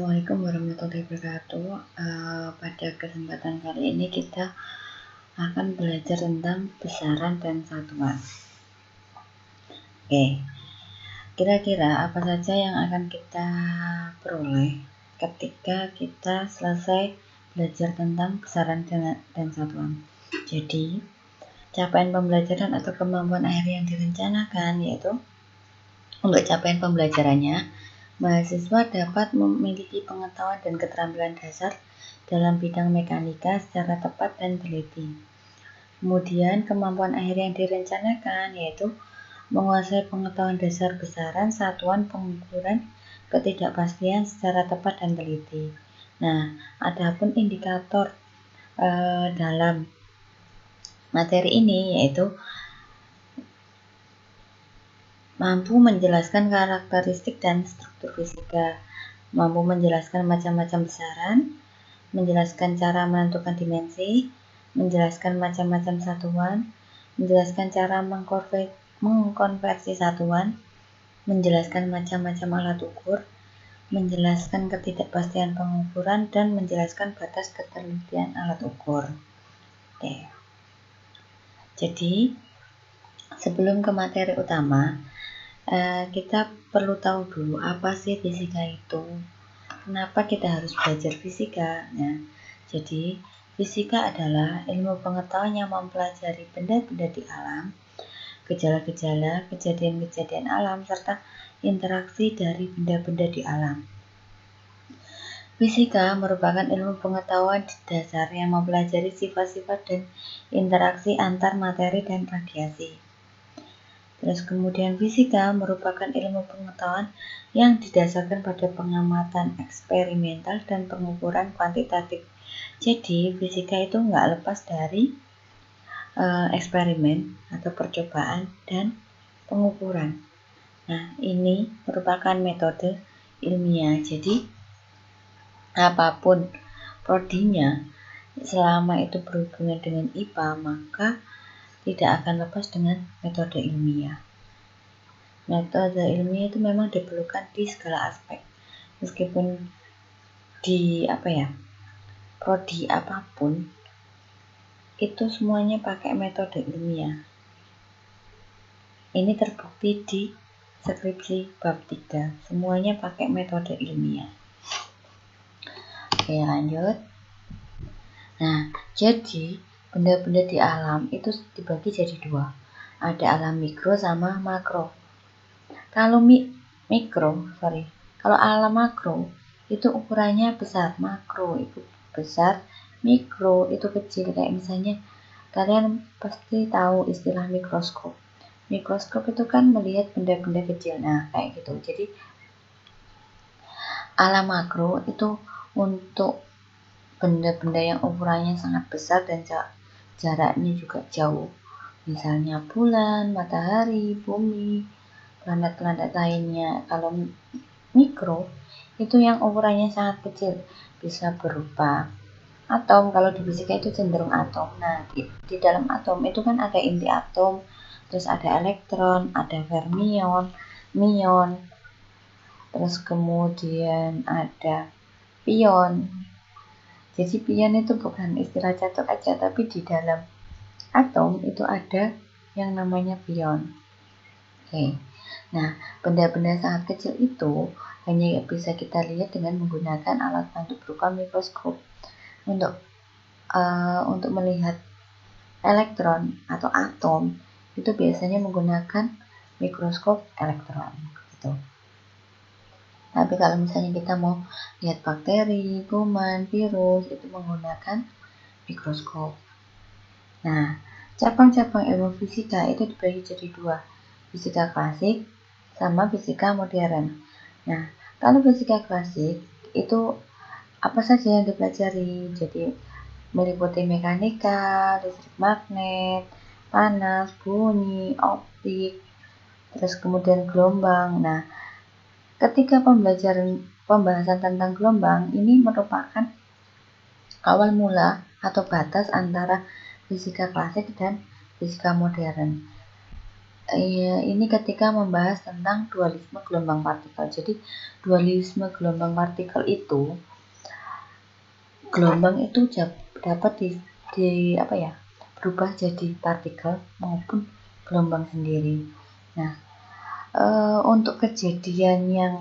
Assalamualaikum warahmatullahi wabarakatuh. Pada kesempatan kali ini kita akan belajar tentang besaran dan satuan. Oke, kira-kira apa saja yang akan kita peroleh ketika kita selesai belajar tentang besaran dan satuan? Jadi, capaian pembelajaran atau kemampuan akhir yang direncanakan yaitu untuk capaian pembelajarannya, mahasiswa dapat memiliki pengetahuan dan keterampilan dasar dalam bidang mekanika secara tepat dan teliti. Kemudian, kemampuan akhir yang direncanakan yaitu menguasai pengetahuan dasar besaran, satuan, pengukuran, ketidakpastian secara tepat dan teliti. Nah, adapun indikator dalam materi ini yaitu mampu menjelaskan karakteristik dan struktur fisika, mampu menjelaskan macam-macam besaran, menjelaskan cara menentukan dimensi, menjelaskan macam-macam satuan, menjelaskan cara mengkonversi satuan, menjelaskan macam-macam alat ukur, menjelaskan ketidakpastian pengukuran, dan menjelaskan batas ketelitian alat ukur. Oke. Jadi, sebelum ke materi utama, kita perlu tahu dulu apa sih fisika itu. Kenapa kita harus belajar fisika? Nah, jadi fisika adalah ilmu pengetahuan yang mempelajari benda-benda di alam, gejala-gejala, kejadian-kejadian alam, serta interaksi dari benda-benda di alam. Fisika merupakan ilmu pengetahuan dasar yang mempelajari sifat-sifat dan interaksi antar materi dan radiasi. Terus kemudian fisika merupakan ilmu pengetahuan yang didasarkan pada pengamatan eksperimental dan pengukuran kuantitatif. Jadi fisika itu nggak lepas dari eksperimen atau percobaan dan pengukuran. Nah, ini merupakan metode ilmiah. Jadi apapun prodinya, selama itu berhubungan dengan IPA, maka tidak akan lepas dengan metode ilmiah. Metode ilmiah itu memang diperlukan di segala aspek. Meskipun di prodi apapun, itu semuanya pakai metode ilmiah. Ini terbukti di skripsi bab 3. Semuanya pakai metode ilmiah. Oke, lanjut. Nah, jadi benda-benda di alam itu dibagi jadi dua. Ada alam mikro sama makro. Kalau alam makro itu ukurannya besar, makro itu besar, mikro itu kecil. Kayak misalnya kalian pasti tahu istilah mikroskop. Mikroskop itu kan melihat benda-benda kecil. Nah, kayak gitu. Jadi alam makro itu untuk benda-benda yang ukurannya sangat besar dan jaraknya juga jauh. Misalnya bulan, matahari, bumi, planet-planet lainnya. Kalau mikro itu yang ukurannya sangat kecil, bisa berupa atom. Kalau di fisika itu cenderung atom. Nah, di dalam atom itu kan ada inti atom, terus ada elektron, ada fermion, mion, terus kemudian ada pion. Jadi pion itu bukan istilah catur aja, tapi di dalam atom itu ada yang namanya pion. Oke. Nah, benda-benda sangat kecil itu hanya bisa kita lihat dengan menggunakan alat bantu berupa mikroskop. Untuk melihat elektron atau atom itu biasanya menggunakan mikroskop elektron gitu. Tapi kalau misalnya kita mau lihat bakteri, kuman, virus itu menggunakan mikroskop. Nah, cabang-cabang ilmu fisika itu dibagi jadi dua, fisika klasik sama fisika modern. Nah, kalau fisika klasik itu apa saja yang dipelajari? Jadi meliputi mekanika, listrik magnet, panas, bunyi, optik, terus kemudian gelombang. Nah, ketika pembahasan tentang gelombang ini merupakan awal mula atau batas antara fisika klasik dan fisika modern. Ini ketika membahas tentang dualisme gelombang partikel. Jadi dualisme gelombang partikel itu, gelombang itu dapat berubah jadi partikel maupun gelombang sendiri. Nah, untuk kejadian yang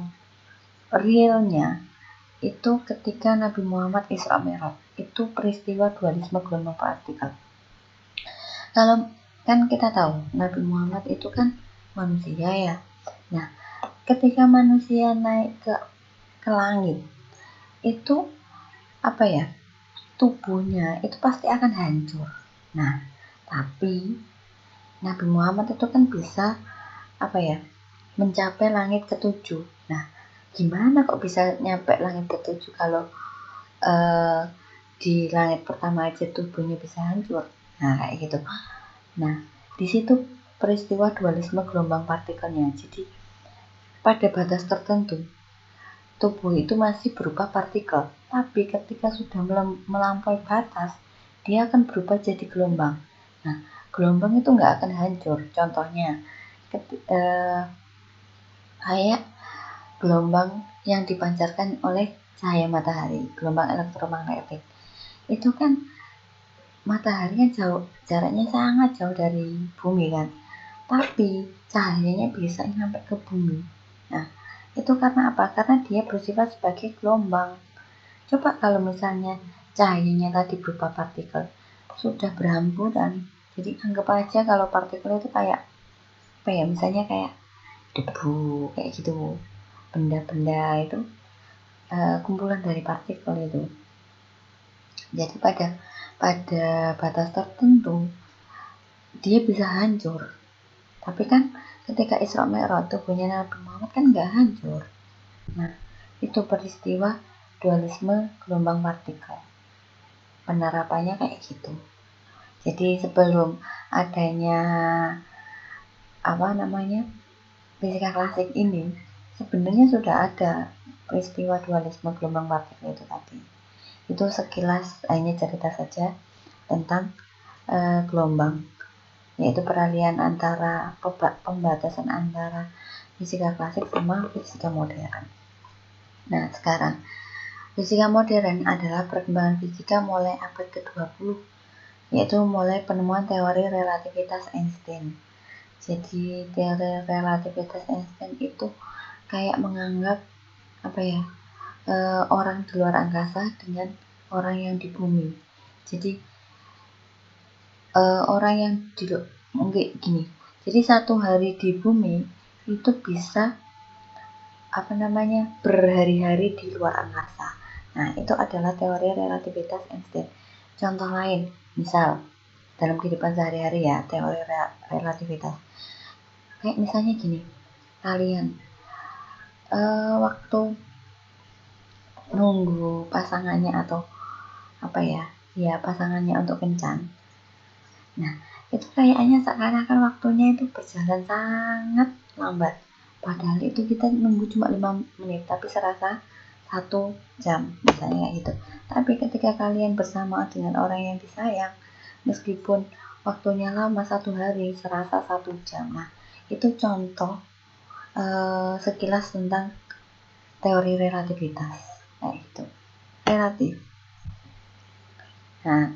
realnya itu ketika Nabi Muhammad Isra Mi'raj, itu peristiwa dualisme gelombang partikel. Kalau kan kita tahu Nabi Muhammad itu kan manusia ya. Nah, ketika manusia naik ke langit, itu tubuhnya itu pasti akan hancur. Nah, tapi Nabi Muhammad itu kan bisa mencapai langit ketujuh. Nah, gimana kok bisa nyampe langit ketujuh kalau di langit pertama aja tubuhnya bisa hancur? Nah, kayak gitu. Nah, di situ peristiwa dualisme gelombang partikelnya. Jadi pada batas tertentu tubuh itu masih berupa partikel, tapi ketika sudah melampaui batas, dia akan berubah jadi gelombang. Nah, gelombang itu nggak akan hancur. Contohnya, kayak gelombang yang dipancarkan oleh cahaya matahari, gelombang elektromagnetik. Itu kan matahari kan jaraknya sangat jauh dari bumi kan, tapi cahayanya bisa sampai ke bumi. Nah, itu karena apa? Karena dia bersifat sebagai gelombang. Coba kalau misalnya cahayanya tadi berupa partikel, sudah berhamburan. Jadi anggap aja kalau partikel itu kayak misalnya kayak debu kayak gitu, benda-benda itu kumpulan dari partikel itu. Jadi pada batas tertentu dia bisa hancur. Tapi kan ketika Isra Mi'raj tubuhnya Nabi Muhammad kan nggak hancur. Nah, itu peristiwa dualisme gelombang partikel. Penerapannya kayak gitu. Jadi sebelum adanya fisika klasik ini, sebenarnya sudah ada peristiwa dualisme gelombang partikel itu tadi. Itu sekilas hanya cerita saja tentang gelombang, yaitu peralihan antara pembatasan antara fisika klasik sama fisika modern. Nah, sekarang fisika modern adalah perkembangan fisika mulai abad ke-20, yaitu mulai penemuan teori relativitas Einstein. Jadi teori relativitas Einstein itu kayak menganggap orang di luar angkasa dengan orang yang di bumi. Jadi orang yang jadi satu hari di bumi itu bisa berhari-hari di luar angkasa. Nah, itu adalah teori relativitas Einstein. Contoh lain, misal dalam kehidupan sehari-hari ya, teori relativitas. Kayak misalnya gini, kalian waktu nunggu pasangannya atau pasangannya untuk kencan. Nah, itu kayaknya seakan-akan waktunya itu berjalan sangat lambat. Padahal itu kita nunggu cuma 5 menit, tapi serasa 1 jam misalnya gitu. Tapi ketika kalian bersama dengan orang yang disayang, meskipun waktunya lama 1 hari, serasa 1 jam. Nah, itu contoh sekilas tentang teori relativitas. Nah, itu relatif. Nah,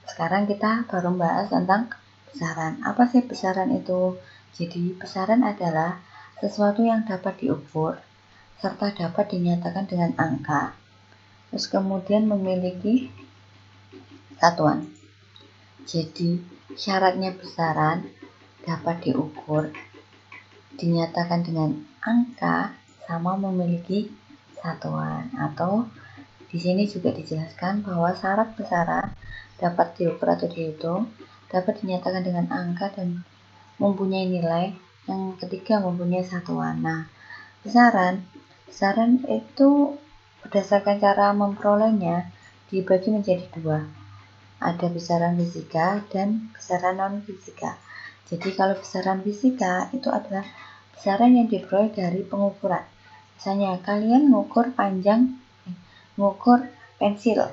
sekarang kita baru bahas tentang besaran. Apa sih besaran itu? Jadi besaran adalah sesuatu yang dapat diukur serta dapat dinyatakan dengan angka, terus kemudian memiliki satuan. Jadi syaratnya besaran dapat diukur, dinyatakan dengan angka, sama memiliki satuan. Atau di sini juga dijelaskan bahwa syarat besaran dapat diukur atau dihitung, dapat dinyatakan dengan angka dan mempunyai nilai. Yang ketiga mempunyai satuan. Nah, besaran itu berdasarkan cara memperolehnya dibagi menjadi 2. Ada besaran fisika dan besaran non-fisika. Jadi kalau besaran fisika itu adalah besaran yang diperoleh dari pengukuran. Misalnya kalian ngukur pensil.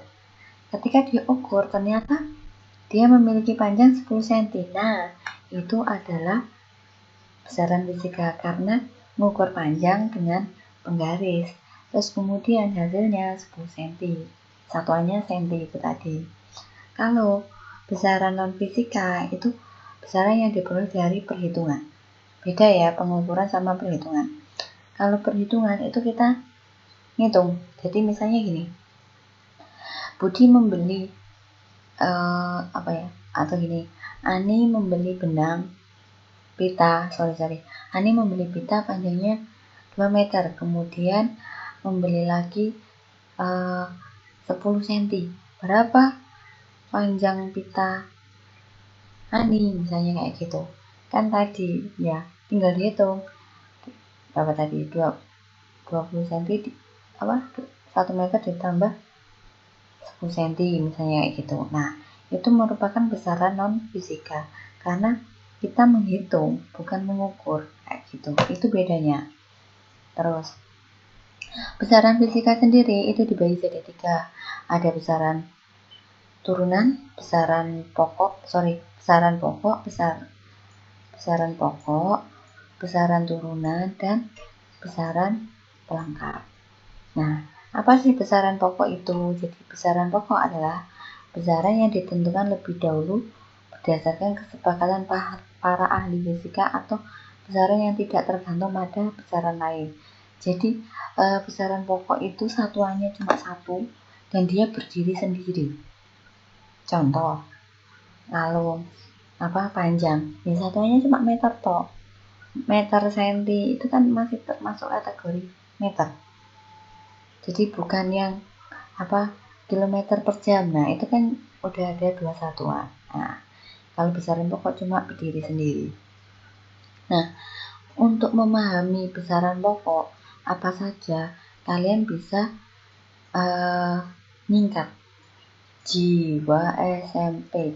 Ketika diukur ternyata dia memiliki panjang 10 cm. Nah, itu adalah besaran fisika karena mengukur panjang dengan penggaris. Terus kemudian hasilnya 10 cm. Satuannya cm itu tadi. Kalau besaran non-fisika itu besaran yang diperoleh dari perhitungan. Beda ya pengukuran sama perhitungan. Kalau perhitungan itu kita ngitung. Jadi misalnya gini. Budi membeli atau gini. Ani membeli benang pita, Ani membeli pita panjangnya 2 meter, kemudian membeli lagi 10 cm. Berapa panjang pita Ani? Misalnya kayak gitu. Kan tadi ya, tinggal dihitung. Berapa tadi? 20 cm 1 meter ditambah 10 cm misalnya kayak gitu. Nah, itu merupakan besaran non fisika karena kita menghitung bukan mengukur kayak gitu. Itu bedanya. Terus besaran fisika sendiri itu dibagi jadi 3. Ada besaran turunan, besaran pokok, besaran turunan, dan besaran pelengkap. Nah, apa sih besaran pokok itu? Jadi besaran pokok adalah besaran yang ditentukan lebih dahulu berdasarkan kesepakatan para ahli fisika atau besaran yang tidak tergantung pada besaran lain. Jadi besaran pokok itu satuannya cuma satu dan dia berdiri sendiri. Contoh, kalau panjang, ya satuannya cuma meter toh. Meter senti itu kan masih termasuk kategori meter. Jadi bukan yang kilometer per jam. Nah, itu kan udah ada 2 satuan. Nah, kalau besaran pokok cuma berdiri sendiri. Nah, untuk memahami besaran pokok apa saja, kalian bisa ningkat jiwa SMP,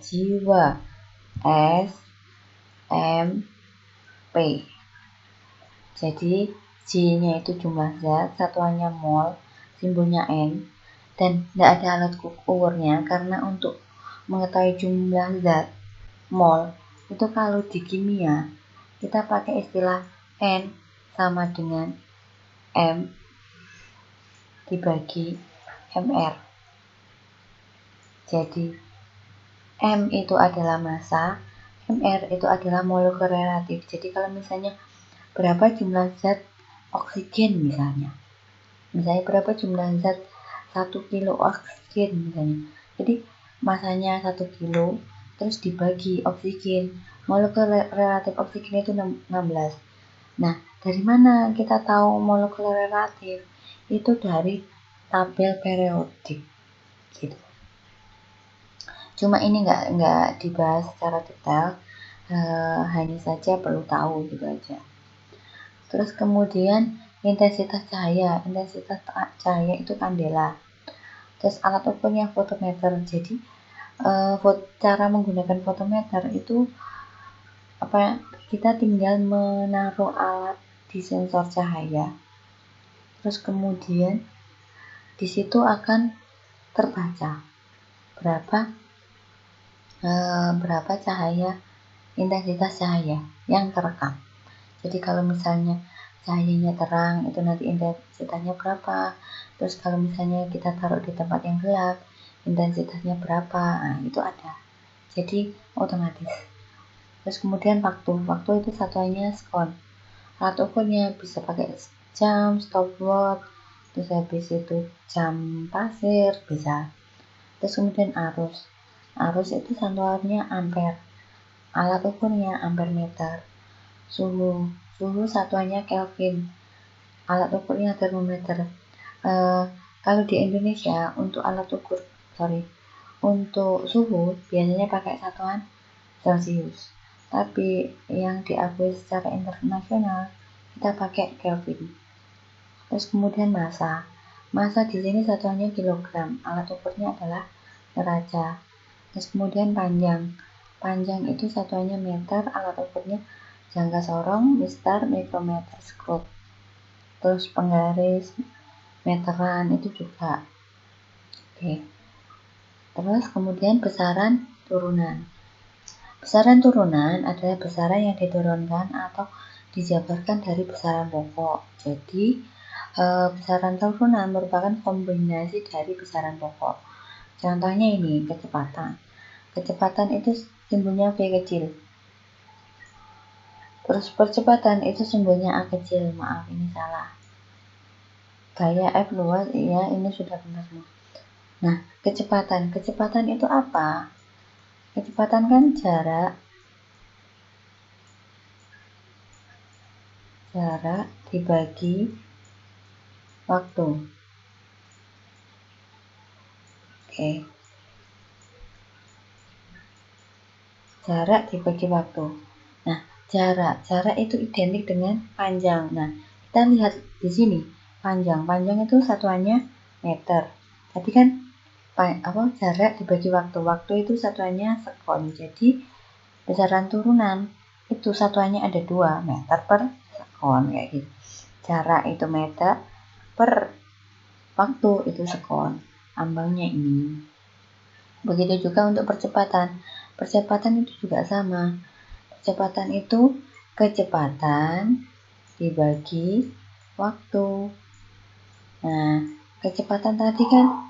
jiwa SMP. Jadi J-nya itu jumlah zat, satuannya mol, simbolnya N, dan tidak ada alat ukurnya karena untuk mengetahui jumlah zat mol itu kalau di kimia kita pakai istilah N sama dengan M dibagi mR. Jadi M itu adalah massa, mR itu adalah molekul relatif. Jadi kalau misalnya berapa jumlah zat oksigen misalnya berapa jumlah zat 1 kilo oksigen misalnya. Jadi masanya 1 kilo terus dibagi oksigen, molekul relatif oksigen itu 16. Nah, dari mana kita tahu molekul relatif? Itu dari tabel periodik gitu. Cuma ini nggak dibahas secara detail, hanya saja perlu tahu gitu aja. Terus kemudian intensitas cahaya itu kandela. Terus alat ukurnya fotometer. Jadi cara menggunakan fotometer itu kita tinggal menaruh alat di sensor cahaya. Terus kemudian di situ akan terbaca berapa cahaya, intensitas cahaya yang terekam. Jadi kalau misalnya cahayanya terang itu nanti intensitasnya berapa. Terus kalau misalnya kita taruh di tempat yang gelap, intensitasnya berapa. Nah, itu ada. Jadi otomatis. Terus kemudian waktu itu satuannya sekon. Alat ukurnya bisa pakai jam, stopwatch, terus habis itu jam pasir bisa. Terus kemudian arus itu satuannya ampere. Alat ukurnya ampere meter. Suhu satuannya Kelvin. Alat ukurnya termometer. Kalau di Indonesia untuk untuk suhu biasanya pakai satuan Celcius. Tapi yang diakui secara internasional kita pakai Kelvin. Terus kemudian massa. Massa di sini satuannya kilogram. Alat ukurnya adalah derajat. Terus kemudian panjang. Panjang itu satuannya meter. Alat ukurnya jangka sorong, mistar, mikrometer, skop. Terus penggaris, meteran itu juga. Oke. Terus kemudian besaran turunan. Besaran turunan adalah besaran yang diturunkan atau dijabarkan dari besaran pokok. Jadi, besaran turunan merupakan kombinasi dari besaran pokok. Contohnya ini, kecepatan. Kecepatan itu simbolnya V kecil. Terus percepatan itu simbolnya A kecil. Maaf, ini salah. Gaya F luas, iya, ini sudah benar semua. Nah, kecepatan. Kecepatan itu apa? Kecepatan kan jarak dibagi waktu. Oke. Jarak dibagi waktu. Nah, jarak itu identik dengan panjang. Nah, kita lihat di sini, panjang itu satuannya meter. Tadi kan jarak dibagi waktu itu satuannya sekon. Jadi besaran turunan itu satuannya ada 2, meter per sekon, kayak gitu. Jarak itu meter per waktu itu sekon. Ambangnya ini. Begitu juga untuk percepatan. Percepatan itu juga sama. Kecepatan itu kecepatan dibagi waktu. Nah, kecepatan tadi kan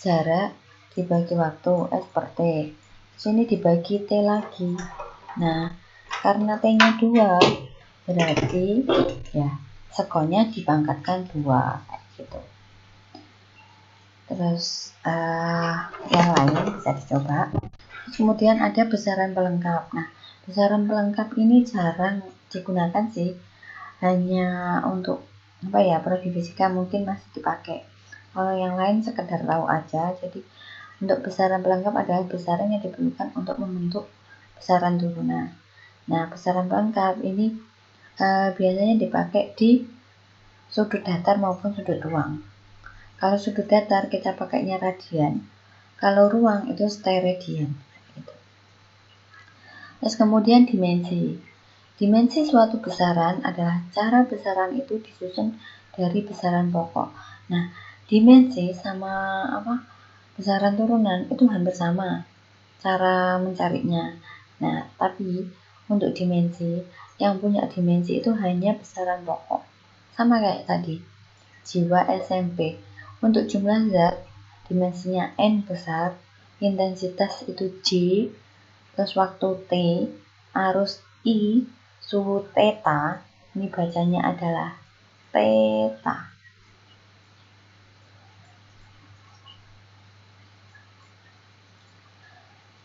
jarak dibagi waktu, S per T. Sini dibagi T lagi. Nah, karena T-nya 2, berarti ya sekonnya dipangkatkan 2, kayak gitu. Terus yang lain bisa dicoba. Kemudian ada besaran pelengkap. Nah, besaran pelengkap ini jarang digunakan sih, hanya untuk prodi fisika mungkin masih dipakai. Kalau yang lain sekedar tahu aja. Jadi untuk besaran pelengkap adalah besaran yang diperlukan untuk membentuk besaran turunan. Nah, besaran pelengkap ini biasanya dipakai di sudut datar maupun sudut ruang. Kalau sudut datar kita pakainya radian, kalau ruang itu steredian. Terus kemudian dimensi. Dimensi suatu besaran adalah cara besaran itu disusun dari besaran pokok. Nah, dimensi sama besaran turunan itu hampir sama cara mencarinya. Nah, tapi untuk dimensi, yang punya dimensi itu hanya besaran pokok. Sama kayak tadi, jiwa SMP. Untuk jumlah zat, dimensinya N besar, intensitas itu J, terus waktu T, arus I, suhu theta, ini bacanya adalah theta.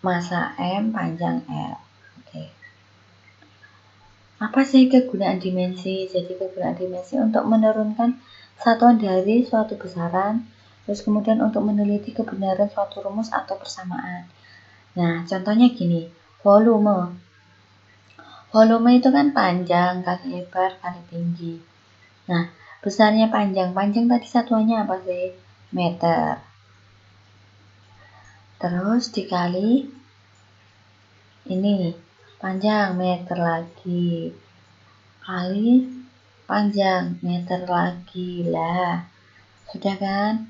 Massa M, panjang L. Oke. Apa sih kegunaan dimensi? Jadi kegunaan dimensi untuk menurunkan satuan dari suatu besaran, terus kemudian untuk meneliti kebenaran suatu rumus atau persamaan. Nah, contohnya gini, volume. Volume itu kan panjang kali lebar kali tinggi. Nah, besarnya panjang tadi satuannya apa sih? Meter. Terus dikali ini, panjang meter lagi. Kali panjang meter lagi. Lah, sudah kan?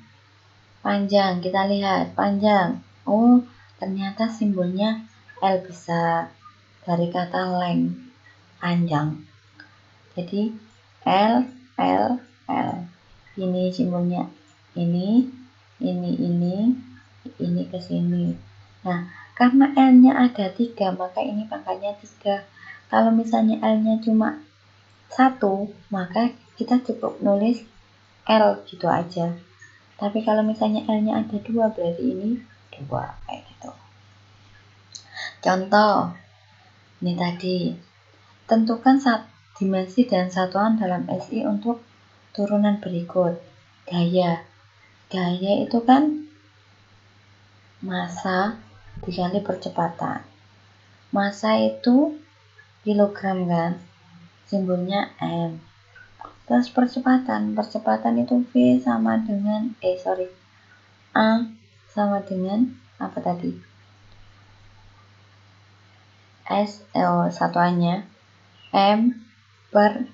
Panjang, kita lihat panjang. Oh, ternyata simbolnya L besar dari kata length, panjang. Jadi L. Ini simbolnya ini ke sini. Nah, karena L-nya ada 3, maka ini pangkatnya 3. Kalau misalnya L-nya cuma 1, maka kita cukup nulis L gitu aja. Tapi kalau misalnya L-nya ada 2, berarti ini 2, kayak gitu. Contoh, ini tadi, tentukan dimensi dan satuan dalam SI untuk turunan berikut. Gaya itu kan massa dikali percepatan. Massa itu kilogram kan, simbolnya M. Terus percepatan itu V sama dengan A sama dengan apa tadi? Satuannya M per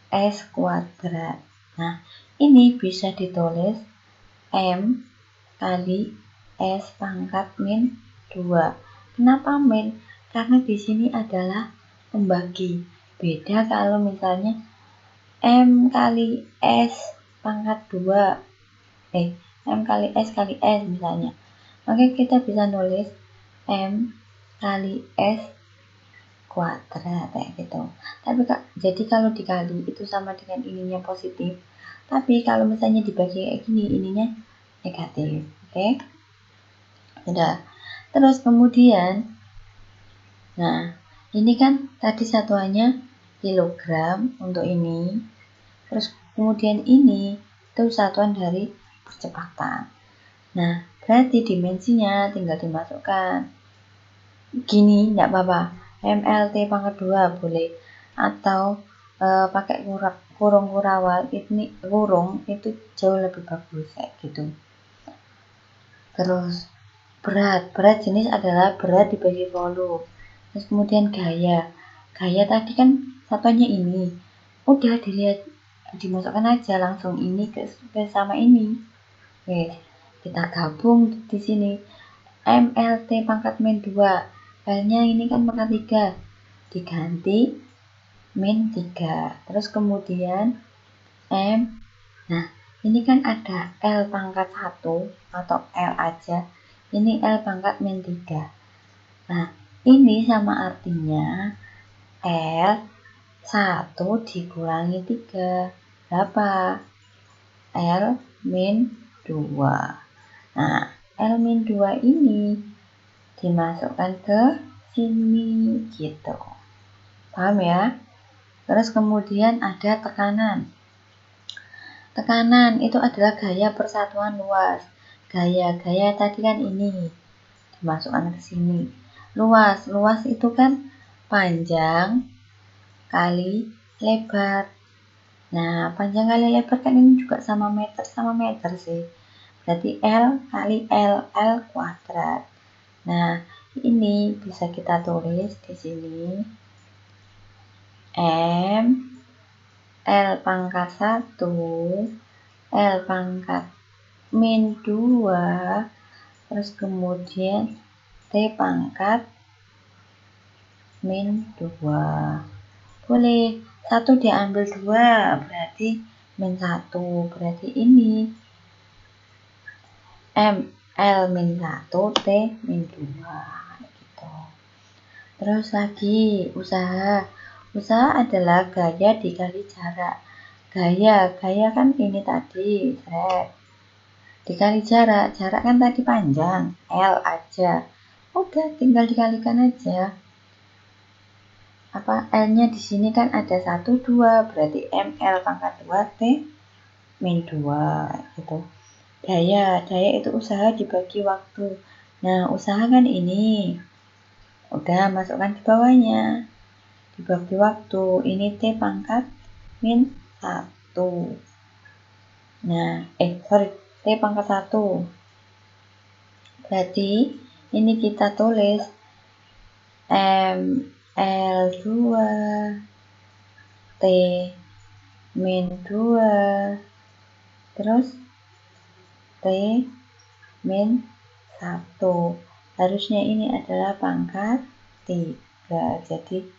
S kuadrat. Nah, ini bisa ditulis M kali S pangkat min 2. Kenapa min? Karena di sini adalah pembagi. Beda kalau misalnya M kali S pangkat 2. M kali S misalnya. Maka kita bisa nulis M kali S kuadrat kayak gitu. Tapi jadi kalau dikali itu sama dengan ininya positif. Tapi kalau misalnya dibagi kayak gini, ininya negatif. Oke? Sudah. Terus kemudian, nah ini kan tadi satuannya kilogram untuk ini. Terus kemudian ini itu satuan dari percepatan. Nah, berarti dimensinya tinggal dimasukkan. Gini, enggak apa-apa. MLT pangkat 2 boleh. Atau pakai kurung kurawal, ini kurung itu jauh lebih bagus kayak gitu. Terus berat jenis adalah berat dibagi volume. Terus kemudian gaya tadi kan satuannya ini, udah dilihat, dimasukkan aja langsung ini ke sama ini. Oke, kita gabung di sini. MLT pangkat min 2, L-nya ini kan pangkat 3, diganti min 3. Terus kemudian M, nah ini kan ada L pangkat 1 atau L aja, ini L pangkat min 3. Nah ini sama artinya L 1 dikurangi 3 berapa? L min 2. Nah L min 2 ini dimasukkan ke sini gitu, paham ya? Terus kemudian ada tekanan. Tekanan itu adalah gaya persatuan luas. Gaya tadi kan ini dimasukkan ke sini. Luas itu kan panjang kali lebar. Nah, panjang kali lebar kan ini juga sama meter sih. Berarti L kali L kuadrat. Nah, ini bisa kita tulis di sini M L pangkat 1, L pangkat min 2, terus kemudian T pangkat min 2. Boleh, 1 diambil 2, berarti min 1. Berarti ini M, L min 1, T min 2. Gitu. Terus lagi, usaha. Usaha adalah gaya dikali jarak. Gaya kan ini tadi, dikali jarak kan tadi panjang, L aja. Udah, tinggal dikalikan aja. L-nya di sini kan ada 1, 2, berarti ML pangkat 2 T min 2 gitu. Daya itu usaha dibagi waktu. Nah, usaha kan ini. Udah, masukkan di bawahnya. Dibagi waktu, ini T pangkat min 1. Nah, T pangkat 1. Berarti ini kita tulis ML2 T min 2 terus T min 1. Harusnya ini adalah pangkat 3. Jadi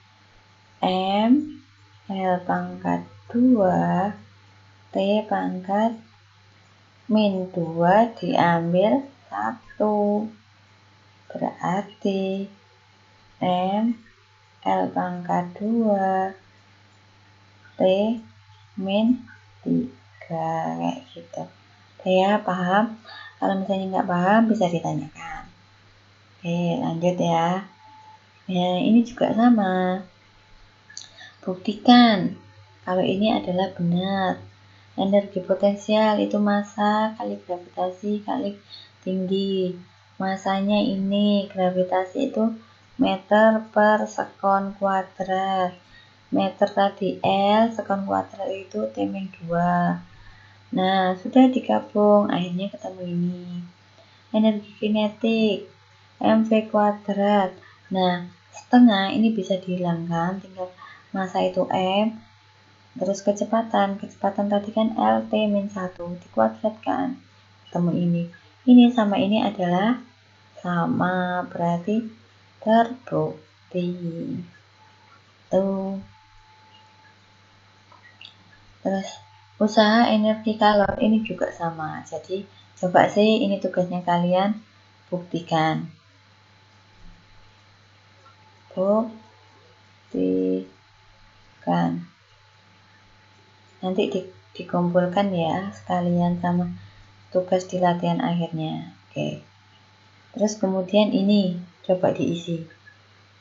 M L pangkat 2 T pangkat min 2 diambil 1. Berarti M L pangkat 2 T min 3 kayak gitu. Ya, paham? Kalau misalnya nggak paham bisa ditanyakan. Oke, lanjut ya. Ya, ini juga sama. Buktikan kalau ini adalah benar. Energi potensial itu massa kali gravitasi kali tinggi. Masanya ini, gravitasi itu meter per sekon kuadrat. Meter tadi L, sekon kuadrat itu T min 2. Nah, sudah digabung, akhirnya ketemu ini. Energi kinetik, mv kuadrat. Nah, setengah ini bisa dihilangkan, tinggal massa itu M, terus kecepatan tadi kan L T min 1, dikuadratkan, ketemu ini. Ini sama ini adalah sama, berarti terprotein. Tuh. Terus usaha energi kalor ini juga sama. Jadi coba sih ini tugasnya kalian buktikan. Buktikan. Nanti dikumpulkan ya sekalian sama tugas di latihan akhirnya. Oke. Terus kemudian ini coba diisi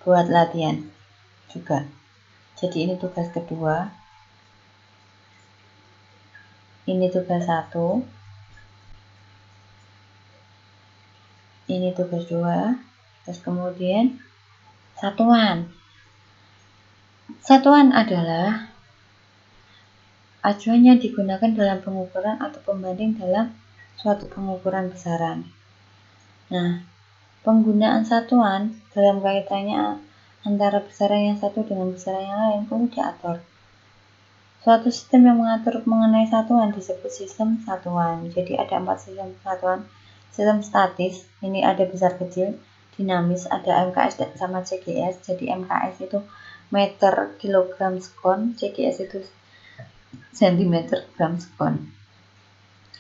buat latihan juga. Jadi ini tugas kedua. Ini tugas 1, ini tugas 2, terus kemudian satuan. Satuan adalah acuan yang digunakan dalam pengukuran atau pembanding dalam suatu pengukuran besaran. Nah, penggunaan satuan dalam kaitannya antara besaran yang satu dengan besaran yang lain perlu diatur. Suatu sistem yang mengatur mengenai satuan disebut sistem satuan. Jadi ada 4 sistem satuan. Sistem statis, ini ada besar kecil, dinamis, ada MKS sama CGS. Jadi MKS itu meter kilogram sekon, CGS itu sentimeter gram sekon.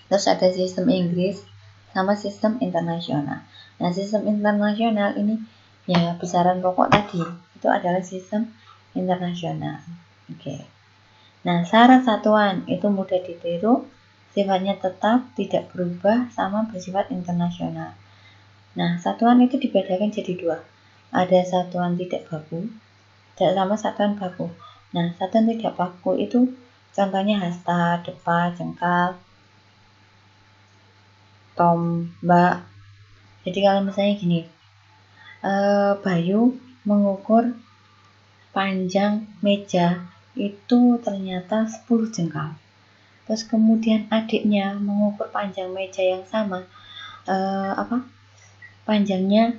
Terus ada sistem Inggris sama sistem internasional. Nah, sistem internasional ini ya besaran pokok tadi itu adalah sistem internasional. Oke. Nah, syarat satuan itu mudah ditiru, sifatnya tetap, tidak berubah, sama bersifat internasional. Nah, satuan itu dibedakan jadi 2. Ada satuan tidak baku, sama satuan baku. Nah, satuan tidak baku itu contohnya hasta, depa, jengkal, tombak. Jadi kalau misalnya gini, Bayu mengukur panjang meja itu ternyata 10 jengkal. Terus kemudian adiknya mengukur panjang meja yang sama, panjangnya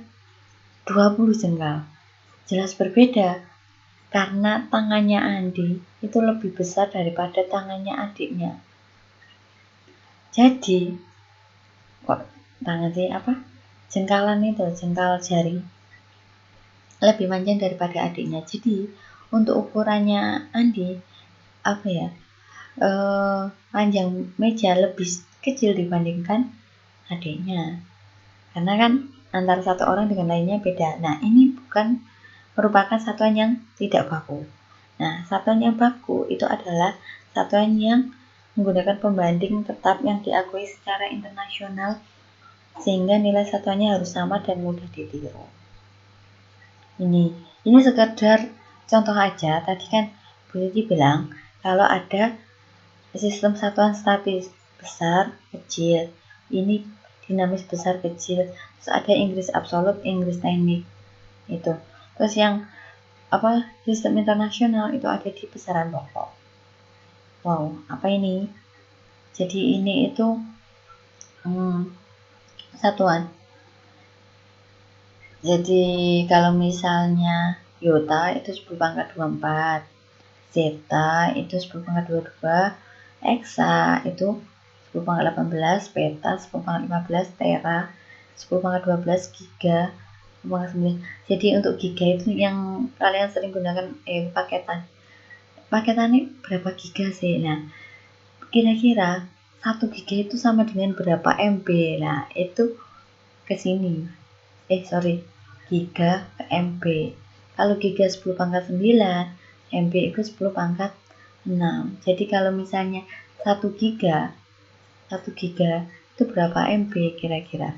20 jengkal. Jelas berbeda karena tangannya Andi itu lebih besar daripada tangannya adiknya. Jadi kok tangan sih jengkalan itu, jengkal jari lebih panjang daripada adiknya. Jadi untuk ukurannya Andi panjang meja lebih kecil dibandingkan adiknya, karena kan antara satu orang dengan lainnya beda. Nah, ini bukan merupakan satuan yang tidak baku. Nah, satuan yang baku itu adalah satuan yang menggunakan pembanding tetap yang diakui secara internasional, sehingga nilai satuannya harus sama dan mudah ditiru. Ini sekedar contoh aja. Tadi kan Bu Siti bilang kalau ada sistem satuan statis besar kecil, ini dinamis besar kecil, terus ada Inggris absolut, Inggris teknik itu. Terus yang sistem internasional itu ada di besaran pokok. Wow, apa ini? Jadi ini itu satuan. Jadi kalau misalnya iota itu 10 pangkat 24, zeta itu 10 pangkat 22, hexa itu 10 pangkat 18, peta 10 pangkat 15, tera 10 pangkat 12, giga 10 pangkat 9. Jadi untuk giga itu yang kalian sering gunakan paketan. Paketan ini berapa giga sih? Nah, kira-kira 1 giga itu sama dengan berapa MB? Nah, itu ke sini. Giga ke MB. Kalau giga 10 pangkat 9, MB itu 10 pangkat 6. Jadi kalau misalnya 1 giga itu berapa MB kira-kira?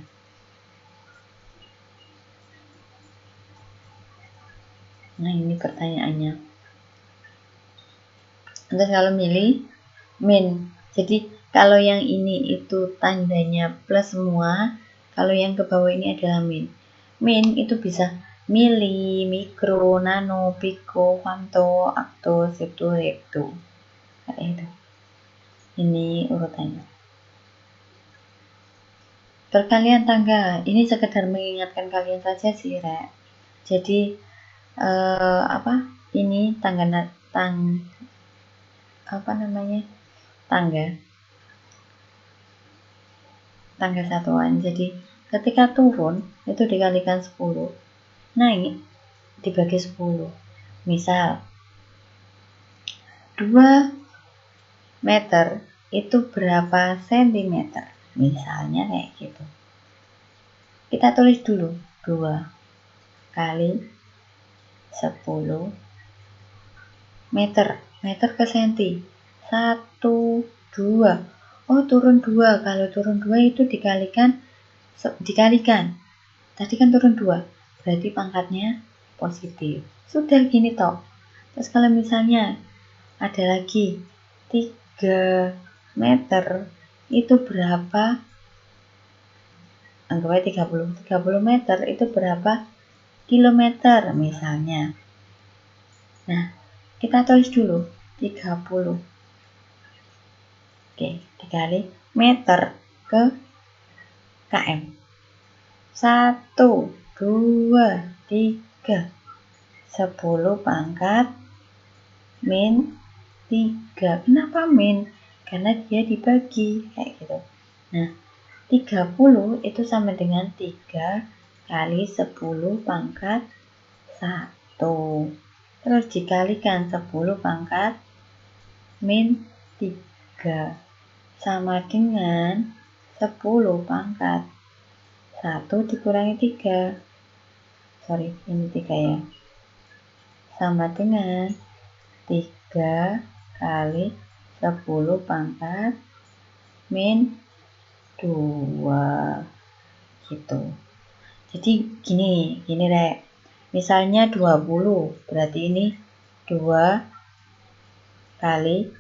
Nah, ini pertanyaannya. Terus kalau milih min. Jadi kalau yang ini itu tandanya plus semua, kalau yang ke bawah ini adalah min. Min itu bisa mili, mikro, nano, piko, femto, akto, septo, hekto. Kayak itu. Ini urutannya. Perkalian tangga. Ini sekedar mengingatkan kalian saja sih, Rek. Jadi ini tangga satuan. Jadi ketika turun itu dikalikan 10, naik dibagi 10. Misal 2 meter itu berapa sentimeter? Misalnya kayak gitu. Kita tulis dulu 2 kali 10 meter. Meter ke senti. 1, 2. Oh, turun 2. Kalau turun 2 itu dikalikan. Tadi kan turun 2. Berarti pangkatnya positif. Sudah gini toh. Terus kalau misalnya ada lagi 3 meter itu berapa? Anggap aja 30. 30 meter itu berapa kilometer misalnya. Nah, kita tulis dulu 30. Oke, dikali meter ke km. 1, 2, 3. 10 pangkat min 3. Kenapa min? Karena dia dibagi kayak gitu. Nah, 30 itu sama dengan 3 kali 10 pangkat 1. Terus dikalikan 10 pangkat min 3 sama dengan 10 pangkat 1 dikurangi 3. Sorry, ini 3 ya. Sama dengan 3 kali 10 pangkat min 2 gitu. Jadi gini Rek. Misalnya 20, berarti ini 2 kali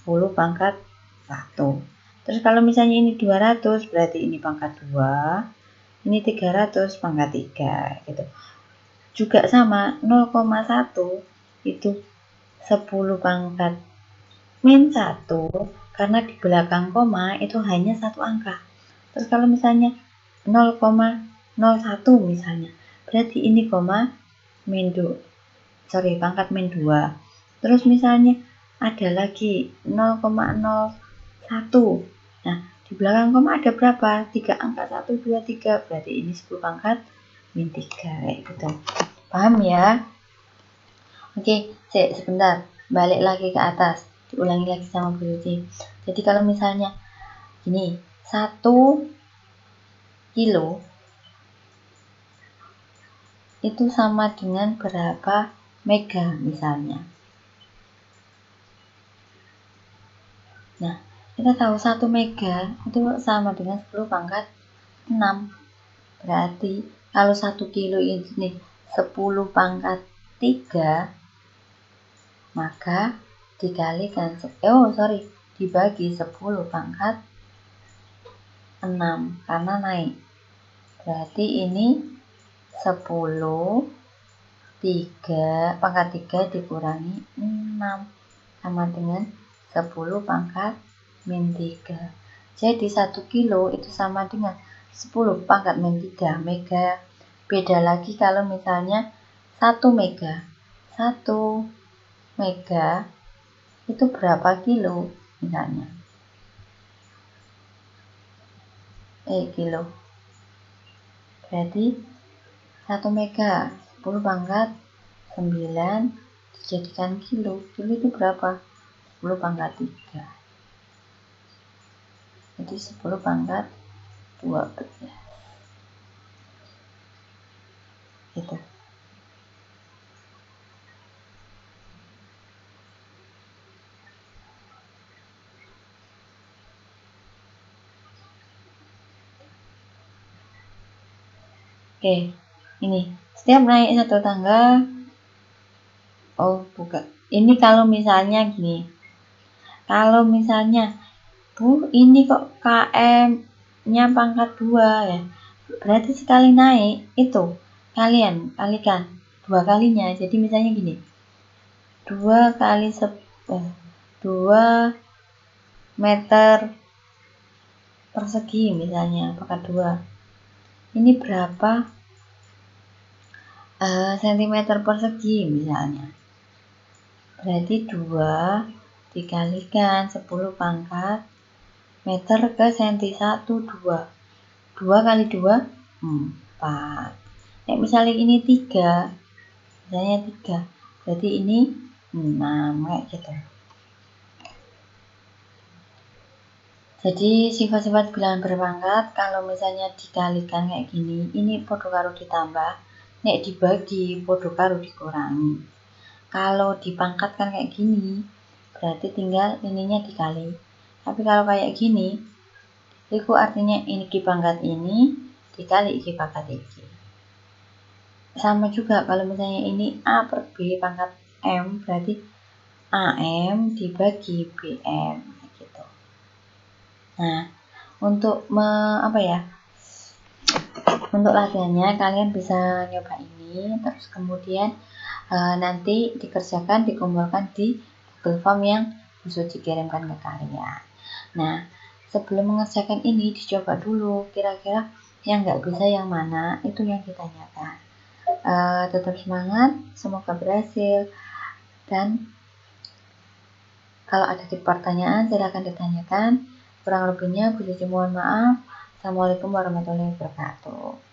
10 pangkat 1. Terus kalau misalnya ini 200, berarti ini pangkat 2, ini 300 pangkat 3 gitu. Juga sama 0,1 itu 10 pangkat min 1, karena di belakang koma itu hanya satu angka. Terus kalau misalnya 0,01 misalnya, berarti ini koma min 2. Pangkat min 2. Terus misalnya ada lagi 0,01. Nah, di belakang koma ada berapa? 3 angka, 1, 2, 3. Berarti ini 10 pangkat min 3 kayak gitu. Paham ya? Oke, sebentar. Balik lagi ke atas. Diulangi lagi sama Bu Yuti. Jadi kalau misalnya gini, 1 kilo itu sama dengan berapa mega misalnya. Nah, kita tahu 1 mega itu sama dengan 10 pangkat 6. Berarti kalau 1 kilo ini 10 pangkat 3, maka dikalikan dibagi 10 pangkat 6 karena naik. Berarti ini 10 pangkat 3 dikurangi 6 sama dengan 10 pangkat min 3. Jadi 1 kilo itu sama dengan 10 pangkat min 3 mega. Beda lagi kalau misalnya 1 mega. 1 mega itu berapa kilo misalnya? Kilo. Berarti 1 mega 10 pangkat 9 dijadikan kilo. Kilo itu berapa? 10 pangkat 3. Jadi 10 pangkat 12. Gitu. Oke, ini setiap naik satu tangga. Oh, bukan. Ini kalau misalnya gini. Kalau misalnya, Bu, ini kok KM-nya pangkat 2 ya. Berarti sekali naik itu kalian kalikan 2 kalinya. Jadi misalnya gini. 2 kali 2 meter persegi misalnya pangkat 2. Ini berapa sentimeter persegi misalnya. Berarti 2 dikalikan 10 pangkat meter ke senti 1, 2. 2 kali 2, 4. Misalnya ini 3, misalnya 3, berarti ini 6, kayak gitu. Jadi sifat-sifat bilangan berpangkat kalau misalnya dikalikan kayak gini, ini podo karo ditambah, nek dibagi podo karo dikurangi. Kalau dipangkatkan kayak gini, berarti tinggal ininya dikali. Tapi kalau kayak gini, itu artinya ini pangkat ini dikali iki pangkat iki. Sama juga kalau misalnya ini A per B pangkat M, berarti AM dibagi BM gitu. Nah, untuk untuk latihannya kalian bisa nyoba ini, terus kemudian nanti dikerjakan, dikumpulkan di Google Form yang bisa dikirimkan ke kalian. Nah, sebelum mengerjakan ini dicoba dulu kira-kira yang nggak bisa yang mana, itu yang ditanyakan. Tetap semangat, semoga berhasil, dan kalau ada pertanyaan silakan ditanyakan. Kurang lebihnya Bu Cici mohon maaf. Assalamualaikum warahmatullahi wabarakatuh.